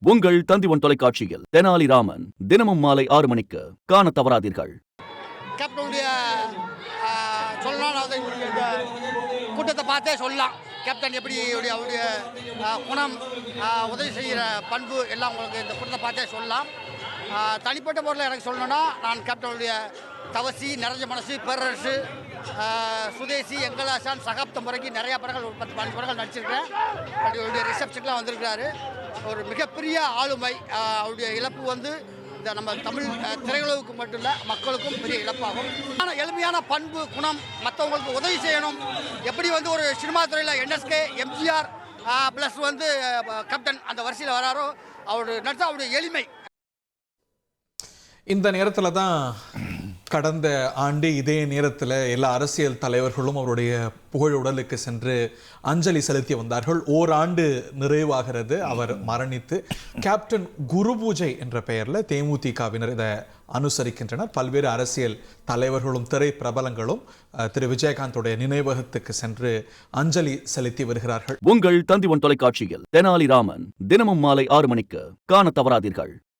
உங்கள் தந்திவன் தொலைக்காட்சியில் தெனாலிராமன் தினமும் மாலை 6 மணிக்கு காண தவறாதீர்கள். கேப்டனுடைய சொல்லலாம், இந்த கூட்டத்தை பார்த்தே சொல்லலாம். கேப்டன் எப்படி அவருடைய குணம், உதவி செய்கிற பண்பு எல்லாம் உங்களுக்கு இந்த கூட்டத்தை பார்த்தே சொல்லலாம். தனிப்பட்ட முறையில் எனக்கு சொல்லணும்னா, நான் கேப்டனுடைய தவசி, நிறைஞ்ச மனசு, பேரரசு, சுதேசி, எங்கலாசான், சகாப்தம் முறைக்கு நிறையா படங்கள், ஒரு 10-12 படங்கள் நடிச்சிருக்கிறேன். அவருடைய ரிசப்ஷனுக்குலாம் வந்திருக்கிறாரு. ஒரு மிகப்பெரிய ஆளுமை. அவருடைய இழப்பு வந்து இந்த நம்ம தமிழ் திரையுலகுக்கு மட்டும் இல்லை, மக்களுக்கும் பெரிய இழப்பாகும். எளிமையான பண்பு, குணம், மற்றவங்களுக்கு உதவி செய்யணும். எப்படி வந்து ஒரு சினிமா துறையில் என்எஸ்கே, எம்ஜிஆர் ப்ளஸ் வந்து கேப்டன் அந்த வரிசையில் வராரோ, அவருடைய நடித்த அவருடைய எளிமை. இந்த நேரத்தில் தான் கடந்த ஆண்டு இதே நேரத்தில் எல்லா அரசியல் தலைவர்களும் அவருடைய புகழுடலுக்கு சென்று அஞ்சலி செலுத்தி வந்தார்கள். ஓராண்டு நிறைவாகிறது அவர் மரணித்து. கேப்டன் குரு பூஜை என்ற பெயரில் தேமுதிகவினர் இதை அனுசரிக்கின்றனர். பல்வேறு அரசியல் தலைவர்களும் திரை பிரபலங்களும் திரு விஜயகாந்தோடைய நினைவகத்துக்கு சென்று அஞ்சலி செலுத்தி வருகிறார்கள். உங்கள் தந்திவன் தொலைக்காட்சியில் தெனாலிராமன் தினமும் மாலை 6 மணிக்கு காண தவறாதீர்கள்.